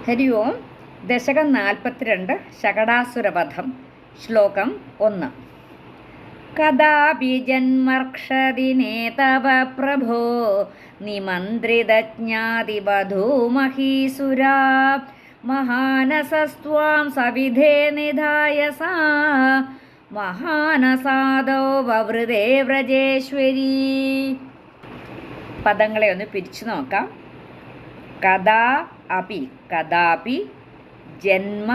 ഹരി ഓം. ദശകം 42 ശകടാസുരവധം. ശ്ലോകം 1. കദാപി ജന്മർക്ഷദിനേ തവ പ്രഭോ നിമന്ത്രിതജ്ഞാതിവധൂമഹീസുരാ മഹാനസസ്ത്വാം സവിധേ നിധായ സാ മഹാനസാദോ വവൃതേ വ്രജേശ്വരീ. പദങ്ങളെ ഒന്ന് പിരിച്ചു നോക്കാം. കഥാ അപി കഥാപി ജന്മ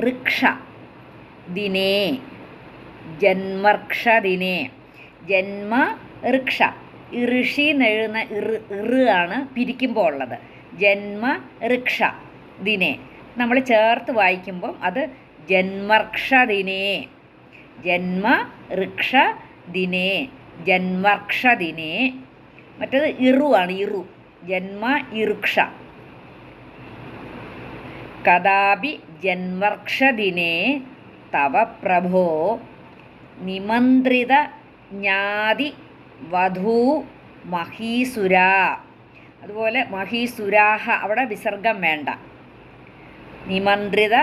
ഋക്ഷ ദിനേ ജന്മർക്ഷദിനേ ജന്മ ഋക്ഷ ഋഷി എന്നെഴുതുന്ന ആണ് പിരിക്കുമ്പോൾ ഉള്ളത്. ജന്മ ഋക്ഷ ദിനേ നമ്മൾ ചേർത്ത് വായിക്കുമ്പം അത് ജന്മർക്ഷദിനേ ജന്മ ഋക്ഷ ദിനേ ജന്മർക്ഷദിനേ. മറ്റേത് ഇറുവാണ്. ഇറു ജന്മ ഇറുക്ഷ. കദാപി ജന്മർക്ഷദിനേ തവ പ്രഭോ നിമന്ത്രിത ജ്ഞാതി വധൂ മഹീസുരാ. അതുപോലെ മഹീസുരാഹ അവിടെ വിസർഗം വേണ്ട. നിമന്ത്രിത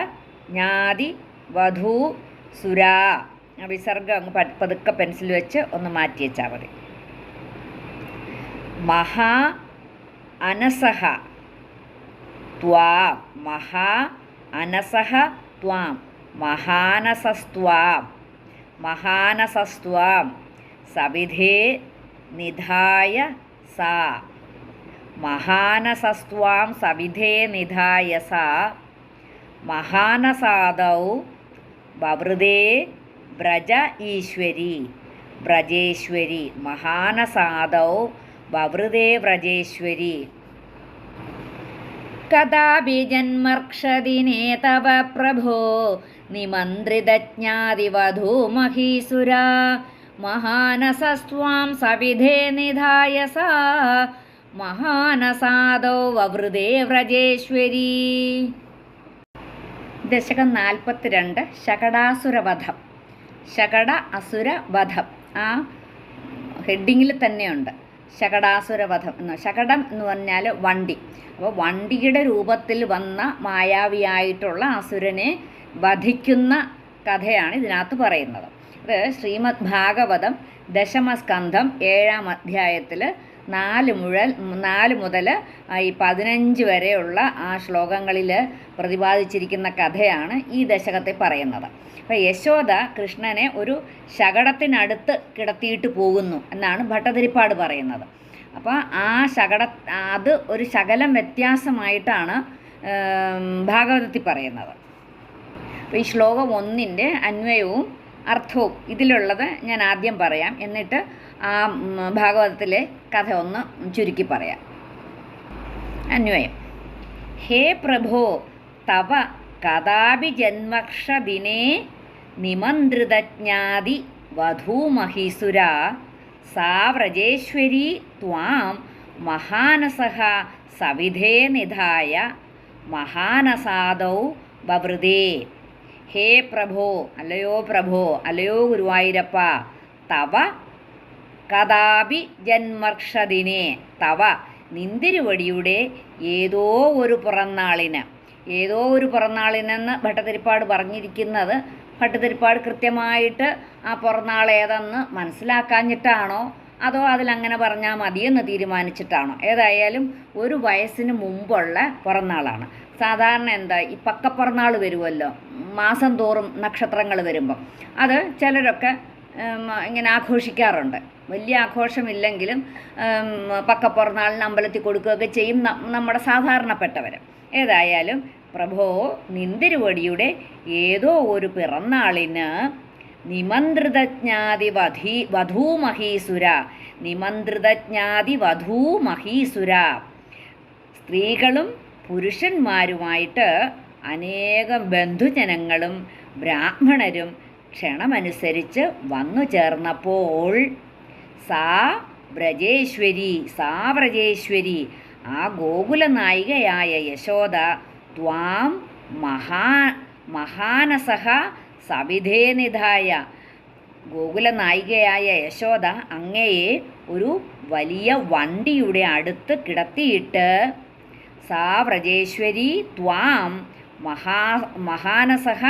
ജ്ഞാതി വധൂ സുരാ വിസർഗം പതുക്കെ പെൻസിൽ വെച്ച് ഒന്ന് മാറ്റി വെച്ചാൽ മതി. മഹാ അനസഹ ത്വാം മഹാ അനസഹ ത്വാം മഹാനസസ്ത്വാം മഹാനസസ്ത്വാം സവിധേ നിധായ സാ മഹാനസസ്ത്വാം സവിധേ നിധായ സാ മഹാനസാദൗ വവൃതേ വ്രജ ഈശ്വരി വ്രജേശ്വരി മഹാനസാദൗ വവൃതേ വ്രജേശ്വരി. കദാപി ജന്മർക്ഷദിനേ തവ പ്രഭോ നിമന്ത്രിതജ്ഞാതിവധൂമഹീസുരാ മഹാനസസ്ത്വാം സവിധേ നിധായ സാ മഹാനസാദോ വവൃതേ വ്രജേശ്വരീ. ദശകം 42 ശകടാസുരവധം. ശകട അസുരവധം ആ ഹെഡിങ്ങിൽ തന്നെയുണ്ട്. ശകടാസുരവധം എന്ന്. ശകടം എന്ന് പറഞ്ഞാൽ വണ്ടി. അപ്പോൾ വണ്ടിയുടെ രൂപത്തിൽ വന്ന മായാവിയായിട്ടുള്ള അസുരനെ വധിക്കുന്ന കഥയാണ് ഇതിനകത്ത് പറയുന്നത്. ഇത് ശ്രീമദ് ഭാഗവതം ദശമസ്കന്ധം 7-ാം അധ്യായത്തിൽ 4 മുതൽ ഈ 15 വരെയുള്ള ആ ശ്ലോകങ്ങളിൽ പ്രതിപാദിച്ചിരിക്കുന്ന കഥയാണ് ഈ ദശകത്തെ പറയുന്നത്. അപ്പോൾ യശോദ കൃഷ്ണനെ ഒരു ശകടത്തിനടുത്ത് കിടത്തിയിട്ട് പോകുന്നു എന്നാണ് ഭട്ടതിരിപ്പാട് പറയുന്നത്. അപ്പോൾ ആ അത് ഒരു ശകലം വ്യത്യാസമായിട്ടാണ് ഭാഗവതത്തിൽ പറയുന്നത്. അപ്പോൾ ഈ ശ്ലോകം 1-ൻ്റെ അന്വയവും അർത്ഥവും ഇതിലുള്ളത് ഞാൻ ആദ്യം പറയാം. എന്നിട്ട് ആ ഭാഗവതത്തിലെ കഥ ഒന്ന് ചുരുക്കി പറയാം. അന്വയം. ഹേ പ്രഭോ തവ കദാപി ജന്മർക്ഷദിനേ നിമന്ത്രിതജ്ഞാതി വധൂമഹീസുരാ സാ വ്രജേശ്വരീ ത്വാം മഹാനസഃ സവിധേ നിധായ മഹാനസാദൗ വവൃതേ. ഹേ പ്രഭോ അല്ലയോ പ്രഭോ അല്ലയോ ഗുരുവായൂരപ്പ തവ കദാപി ജന്മർക്ഷദിനേ തവ നിന്തിരുവടിയുടെ ഏതോ ഒരു പിറന്നാളിനെന്ന് ഭട്ടതിരിപ്പാട് പറഞ്ഞിരിക്കുന്നത് ഭട്ടതിരിപ്പാട് കൃത്യമായിട്ട് ആ പിറന്നാൾ ഏതെന്ന് മനസ്സിലാക്കാഞ്ഞിട്ടാണോ അതോ അതിലങ്ങനെ പറഞ്ഞാൽ മതിയെന്ന് തീരുമാനിച്ചിട്ടാണോ? ഏതായാലും ഒരു വയസ്സിന് മുമ്പുള്ള പിറന്നാളാണ്. സാധാരണ എന്താ ഈ പക്കപ്പിറന്നാൾ വരുമല്ലോ, മാസം തോറും നക്ഷത്രങ്ങൾ വരുമ്പം അത് ചിലരൊക്കെ ഇങ്ങനെ ആഘോഷിക്കാറുണ്ട്. വലിയ ആഘോഷമില്ലെങ്കിലും പക്കപ്പിറന്നാളിന് അമ്പലത്തിൽ കൊടുക്കുകയൊക്കെ ചെയ്യും നമ്മുടെ സാധാരണപ്പെട്ടവർ. ഏതായാലും പ്രഭോ നിന്തിരുവടിയുടെ ഏതോ ഒരു പിറന്നാളിന് നിമന്ത്രിതജ്ഞാതി വധൂമഹീസുര നിമന്ത്രിതജ്ഞാതി വധൂമഹീസുര സ്ത്രീകളും പുരുഷന്മാരുമായിട്ട് അനേകം ബന്ധുജനങ്ങളും ബ്രാഹ്മണരും ക്ഷണമനുസരിച്ച് വന്നു ചേർന്നപ്പോൾ സാ വ്രജേശ്വരി ആ ഗോകുല നായികയായ യശോദ ത്വാം മഹാനസഃ സവിധേ നിധായ ഗോകുല നായികയായ യശോദ അങ്ങയെ ഒരു വലിയ വണ്ടിയുടെ അടുത്ത് കിടത്തിയിട്ട് സാ വ്രജേശ്വരി ത്വാം മഹാനസഹ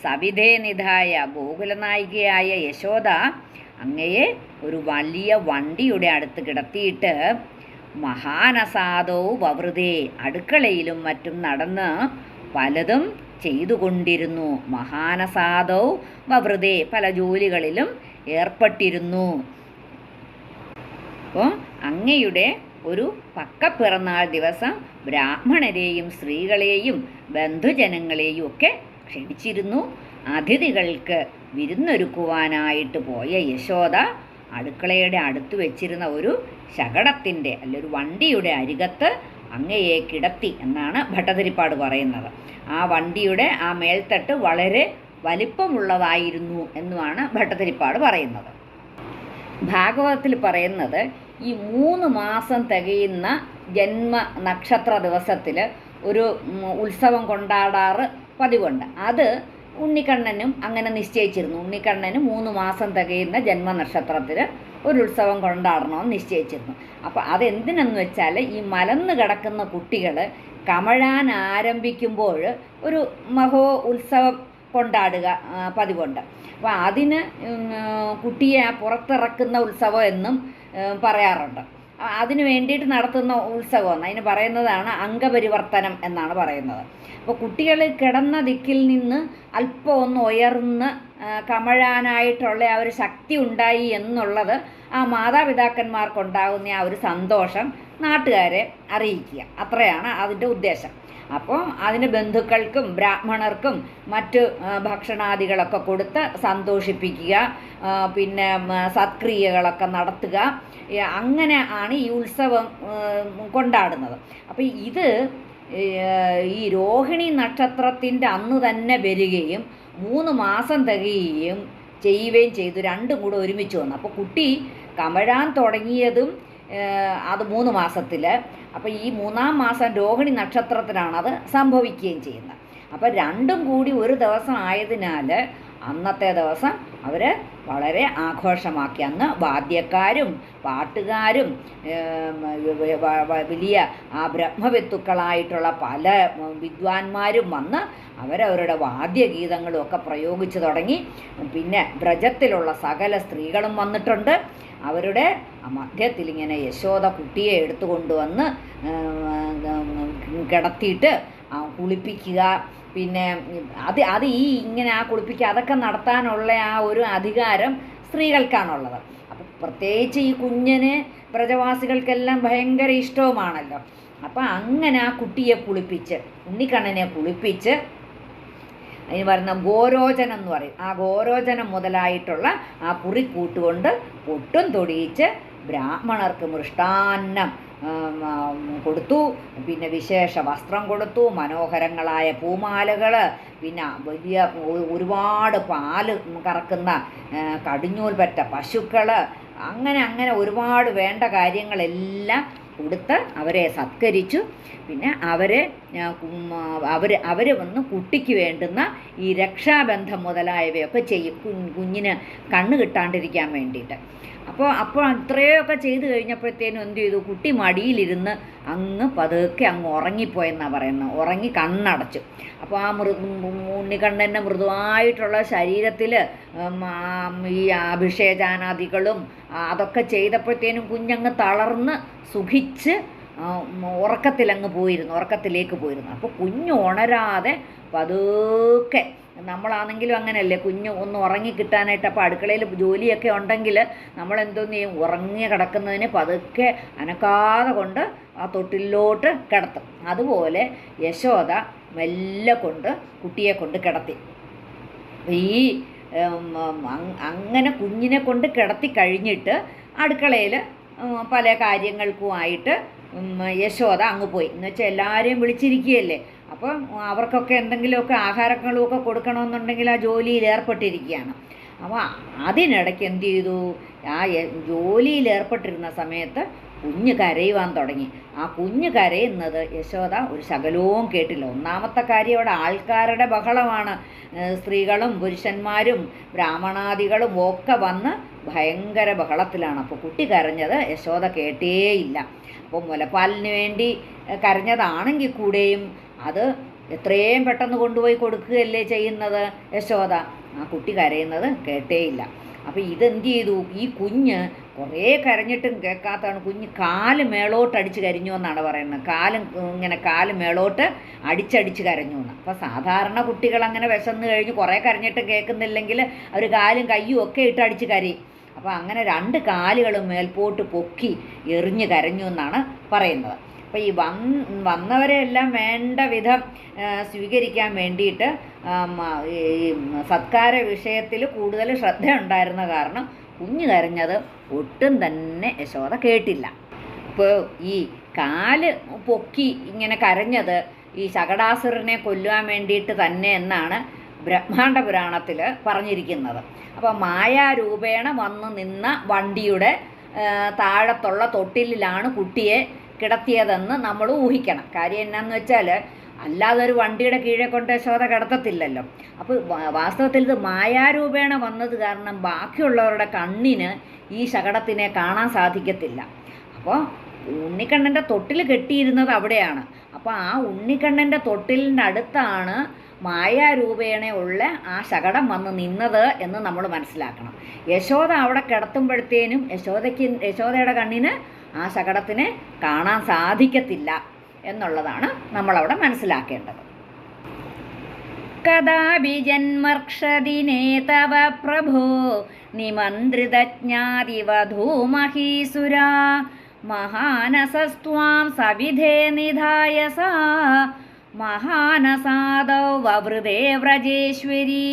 സവിധേ നിധായ. ഗോകുലനായികയായ യശോദ അങ്ങയെ ഒരു വലിയ വണ്ടിയുടെ അടുത്ത് കിടത്തിയിട്ട് മഹാനസാദോ വവൃതേ, അടുക്കളയിലും മറ്റും നടന്ന് പലതും ചെയ്തുകൊണ്ടിരുന്നു. മഹാനസാദോ വവൃതേ, പല ജോലികളിലും ഏർപ്പെട്ടിരുന്നു. അപ്പോൾ അങ്ങയുടെ ഒരു പക്കപ്പിറന്നാൾ ദിവസം ബ്രാഹ്മണരെയും സ്ത്രീകളെയും ബന്ധുജനങ്ങളെയും ഒക്കെ ക്ഷണിച്ചിരുന്നു. അതിഥികൾക്ക് വിരുന്നൊരുക്കുവാനായിട്ട് പോയ യശോദ അടുക്കളയുടെ അടുത്ത് വെച്ചിരുന്ന ഒരു ശകടത്തിൻ്റെ ഒരു വണ്ടിയുടെ അരികത്ത് അങ്ങയെ കിടത്തി എന്നാണ് ഭട്ടതിരിപ്പാട് പറയുന്നത്. ആ വണ്ടിയുടെ ആ മേൽത്തട്ട് വളരെ വലിപ്പമുള്ളതായിരുന്നു എന്നുമാണ് ഭട്ടതിരിപ്പാട് പറയുന്നത്. ഭാഗവതത്തിൽ പറയുന്നത് ഈ 3 മാസം തികയുന്ന ജന്മ നക്ഷത്ര ദിവസത്തിൽ ഒരു ഉത്സവം കൊണ്ടാടാറ് പതിവുണ്ട്. അത് ഉണ്ണിക്കണ്ണനും അങ്ങനെ നിശ്ചയിച്ചിരുന്നു. ഉണ്ണിക്കണ്ണന് 3 മാസം തികയുന്ന ജന്മനക്ഷത്രത്തിൽ ഒരു ഉത്സവം കൊണ്ടാടണമെന്ന് നിശ്ചയിച്ചിരുന്നു. അപ്പോൾ അതെന്തിനെന്ന് വെച്ചാൽ ഈ മലന്ന് കിടക്കുന്ന കുട്ടികൾ കമഴാൻ ആരംഭിക്കുമ്പോൾ ഒരു ഉത്സവം കൊണ്ടാടുക പതിവുണ്ട്. അപ്പോൾ അതിന് കുട്ടിയെ പുറത്തിറക്കുന്ന ഉത്സവം എന്നും പറയാറുണ്ട്. അതിന് വേണ്ടിയിട്ട് നടത്തുന്ന ഉത്സവമാണ്. അതിന് പറയുന്നതാണ് അംഗപരിവർത്തനം എന്നാണ് പറയുന്നത്. അപ്പോൾ കുട്ടികൾ കിടന്ന ദിക്കിൽ നിന്ന് അല്പം ഒന്ന് ഉയർന്ന് കമഴാനായിട്ടുള്ള ആ ഒരു ശക്തി ഉണ്ടായി എന്നുള്ളത് ആ മാതാപിതാക്കന്മാർക്കുണ്ടാകുന്ന ആ ഒരു സന്തോഷം നാട്ടുകാരെ അറിയിക്കുക, അത്രയാണ് അതിൻ്റെ ഉദ്ദേശം. അപ്പോൾ അതിന് ബന്ധുക്കൾക്കും ബ്രാഹ്മണർക്കും മറ്റ് ഭക്ഷണാദികളൊക്കെ കൊടുത്ത് സന്തോഷിപ്പിക്കുക, പിന്നെ സത്ക്രിയകളൊക്കെ നടത്തുക. അങ്ങനെ ആണ് ഈ ഉത്സവം കൊണ്ടാടുന്നത്. അപ്പോൾ ഇത് ഈ രോഹിണി നക്ഷത്രത്തിൻ്റെ അന്ന് തന്നെ വരികയും 3 മാസം തികയുകയും ചെയ്യുകയും ചെയ്തു. രണ്ടും കൂടെ ഒരുമിച്ച് വന്നു. അപ്പോൾ കുട്ടി കമഴാൻ തുടങ്ങിയതും അത് 3 മാസത്തിൽ. അപ്പോൾ ഈ 3-ാം മാസം രോഹിണി നക്ഷത്രത്തിലാണത് സംഭവിക്കുകയും ചെയ്യുന്നത്. അപ്പോൾ രണ്ടും കൂടി ഒരു ദിവസം ആയതിനാൽ അന്നത്തെ ദിവസം അവർ വളരെ ആഘോഷമാക്കി. അന്ന് വാദ്യക്കാരും പാട്ടുകാരും വലിയ ബ്രഹ്മവിത്തുക്കളായിട്ടുള്ള പല വിദ്വാൻമാരും വന്ന് അവരവരുടെ വാദ്യഗീതങ്ങളും ഒക്കെ പ്രയോഗിച്ചു തുടങ്ങി. പിന്നെ വ്രജത്തിലുള്ള സകല സ്ത്രീകളും വന്നിട്ടുണ്ട്. അവരുടെ മധ്യത്തിൽ ഇങ്ങനെ യശോദ കുട്ടിയെ എടുത്തുകൊണ്ടുവന്ന് കിടത്തിയിട്ട് കുളിപ്പിക്കുക. പിന്നെ അത് ഈ ഇങ്ങനെ ആ കുളിപ്പിക്കുക അതൊക്കെ നടത്താനുള്ള ആ ഒരു അധികാരം സ്ത്രീകൾക്കാണുള്ളത്. അപ്പം പ്രത്യേകിച്ച് ഈ കുഞ്ഞിനെ വ്രജവാസികൾക്കെല്ലാം ഭയങ്കര ഇഷ്ടവുമാണല്ലോ. അപ്പം അങ്ങനെ ആ കുട്ടിയെ കുളിപ്പിച്ച്, ഉണ്ണിക്കണ്ണനെ കുളിപ്പിച്ച്, അതിന് പറയുന്ന ഗോരോചനം എന്ന് പറയും. ആ ഗോരോചനം മുതലായിട്ടുള്ള ആ കുറിക്കൂട്ടുകൊണ്ട് പൊട്ടും തൊടിയിച്ച് ബ്രാഹ്മണർക്ക് മൃഷ്ടാന്നം കൊടുത്തു. പിന്നെ വിശേഷ വസ്ത്രം കൊടുത്തു, മനോഹരങ്ങളായ പൂമാലകൾ, പിന്നെ വലിയ ഒരുപാട് പാല് കറക്കുന്ന കടിഞ്ഞൂൽ പറ്റ പശുക്കൾ, അങ്ങനെ ഒരുപാട് വേണ്ട കാര്യങ്ങളെല്ലാം കൊടുത്ത് അവരെ സത്കരിച്ചു. പിന്നെ അവർ വന്ന് കുട്ടിക്ക് വേണ്ടുന്ന ഈ രക്ഷാബന്ധം മുതലായവയൊക്കെ ചെയ്യും, കുഞ്ഞിന് കണ്ണ് കിട്ടാണ്ടിരിക്കാൻ വേണ്ടിയിട്ട്. അപ്പോൾ ഇത്രയൊക്കെ ചെയ്ത് കഴിഞ്ഞപ്പോഴത്തേനും എന്ത് ചെയ്തു, കുട്ടി മടിയിലിരുന്ന് അങ്ങ് പതുക്കെ അങ്ങ് ഉറങ്ങിപ്പോയെന്നാണ് പറയുന്നത്. ഉറങ്ങി കണ്ണടച്ചു. അപ്പോൾ ആ ഉണ്ണിക്കണ്ണൻ്റെ മൃദുവായിട്ടുള്ള ശരീരത്തിൽ ഈ അഭിഷേചാനാദികളും അതൊക്കെ ചെയ്തപ്പോഴത്തേനും കുഞ്ഞങ്ങ് തളർന്ന് സുഖിച്ച് ഉറക്കത്തിലേക്ക് പോയിരുന്നു. അപ്പോൾ കുഞ്ഞ് ഉണരാതെ പതുക്കെ, നമ്മളാണെങ്കിലും അങ്ങനെയല്ലേ, കുഞ്ഞ് ഒന്ന് ഉറങ്ങി കിട്ടാനായിട്ട്. അപ്പോൾ അടുക്കളയിൽ ജോലിയൊക്കെ ഉണ്ടെങ്കിൽ നമ്മളെന്തോന്ന് ചെയ്യും, ഉറങ്ങി കിടക്കുന്നതിന് പതുക്കെ അനക്കാതെ കൊണ്ട് ആ തൊട്ടിലോട്ട് കിടത്തും. അതുപോലെ യശോദ മെല്ലെ കൊണ്ട് കുട്ടിയെ കൊണ്ട് കിടത്തി. ഈ അങ്ങനെ കുഞ്ഞിനെ കൊണ്ട് കിടത്തി കഴിഞ്ഞിട്ട് അടുക്കളയിൽ പല കാര്യങ്ങൾക്കുമായിട്ട് യശോദ അങ്ങ് പോയി. എന്നുവെച്ചാൽ എല്ലാവരെയും വിളിച്ചിരിക്കുകയല്ലേ. അപ്പം അവർക്കൊക്കെ എന്തെങ്കിലുമൊക്കെ ആഹാരങ്ങളുമൊക്കെ കൊടുക്കണമെന്നുണ്ടെങ്കിൽ ആ ജോലിയിൽ ഏർപ്പെട്ടിരിക്കുകയാണ്. അപ്പോൾ അതിനിടയ്ക്ക് എന്ത് ചെയ്തു, ആ ജോലിയിൽ ഏർപ്പെട്ടിരുന്ന സമയത്ത് കുഞ്ഞ് കരയുവാൻ തുടങ്ങി. ആ കുഞ്ഞ് കരയുന്നത് യശോദ ഒരു ശകലവും കേട്ടില്ല. ഒന്നാമത്തെ കാര്യം, അവിടെ ആൾക്കാരുടെ ബഹളമാണ്. സ്ത്രീകളും പുരുഷന്മാരും ബ്രാഹ്മണാദികളും ഒക്കെ വന്ന് ഭയങ്കര ബഹളത്തിലാണ്. അപ്പോൾ കുട്ടി കരഞ്ഞത് യശോദ കേട്ടേയില്ല. അപ്പോൾ മുലപ്പാലിന് വേണ്ടി കരഞ്ഞതാണെങ്കിൽ കൂടെയും അത് എത്രയും പെട്ടെന്ന് കൊണ്ടുപോയി കൊടുക്കുകയല്ലേ ചെയ്യുന്നത് യശോദ. ആ കുട്ടി കരയുന്നത് കേട്ടേയില്ല. അപ്പോൾ ഇതെന്ത് ചെയ്തു, ഈ കുഞ്ഞ് കുറേ കരഞ്ഞിട്ടും കേൾക്കാത്തതാണ്. കുഞ്ഞ് കാല് മേളോട്ട് അടിച്ച് കരഞ്ഞു എന്നാണ് പറയുന്നത്. കാല് മേളോട്ട് അടിച്ചടിച്ച് കരഞ്ഞു എന്ന്. അപ്പോൾ സാധാരണ കുട്ടികൾ അങ്ങനെ വിശന്ന് കഴിഞ്ഞ് കുറേ കരഞ്ഞിട്ട് കേൾക്കുന്നില്ലെങ്കിൽ അവർ കാലും കയ്യും ഒക്കെ ഇട്ട് അടിച്ച് കരയും. അപ്പോൾ അങ്ങനെ 2 കാലുകളും മേൽപോട്ട് പൊക്കി എറിഞ്ഞ് കരഞ്ഞു എന്നാണ് പറയുന്നത്. അപ്പോൾ ഈ വന്നവരെയെല്ലാം വേണ്ട വിധം സ്വീകരിക്കാൻ വേണ്ടിയിട്ട് ഈ സത്കാര വിഷയത്തിൽ കൂടുതൽ ശ്രദ്ധ ഉണ്ടായിരുന്ന കാരണം കുഞ്ഞ് കരഞ്ഞത് ഒട്ടും തന്നെ യശോദ കേട്ടില്ല. അപ്പോൾ ഈ കാല് പൊക്കി ഇങ്ങനെ കരഞ്ഞത് ഈ ശകടാസുരനെ കൊല്ലുവാൻ വേണ്ടിയിട്ട് തന്നെ എന്നാണ് ബ്രഹ്മാണ്ഡ പുരാണത്തിൽ പറഞ്ഞിരിക്കുന്നത്. അപ്പോൾ മായാരൂപേണ വന്നു നിന്ന വണ്ടിയുടെ താഴത്തുള്ള തൊട്ടിലാണ് കുട്ടിയെ കിടത്തിയതെന്ന് നമ്മൾ ഊഹിക്കണം. കാര്യം എന്നാന്ന് വെച്ചാൽ അല്ലാതെ ഒരു വണ്ടിയുടെ കീഴെ കൊണ്ട് യശോദ കിടത്തത്തില്ലല്ലോ. അപ്പോൾ വാസ്തവത്തിൽ ഇത് മായാരൂപേണ വന്നത് കാരണം ബാക്കിയുള്ളവരുടെ കണ്ണിന് ഈ ശകടത്തിനെ കാണാൻ സാധിക്കത്തില്ല. അപ്പോൾ ഉണ്ണിക്കണ്ണൻ്റെ തൊട്ടിൽ കെട്ടിയിരുന്നത് അവിടെയാണ്. അപ്പോൾ ആ ഉണ്ണിക്കണ്ണൻ്റെ തൊട്ടിലിൻ്റെ അടുത്താണ് മായാരൂപേണയുള്ള ആ ശകടം വന്ന് നിന്നത് എന്ന് നമ്മൾ മനസ്സിലാക്കണം. യശോദ അവിടെ കിടത്തുമ്പോഴത്തേനും യശോദയുടെ കണ്ണിന് ആ ശകടത്തിനെ കാണാൻ സാധിക്കത്തില്ല എന്നുള്ളതാണ് നമ്മളവിടെ മനസ്സിലാക്കേണ്ടത്. കഥാപി ജന്മർക്ഷദിനേ തവ പ്രഭോ നിമന്ത്രിതജ്ഞാതിവധൂമഹീസുരാ മഹാനസസ്ത്വാം സവിധേ നിധായ സാ മഹാനസാദൗ വവൃതേ വ്രജേശ്വരീ.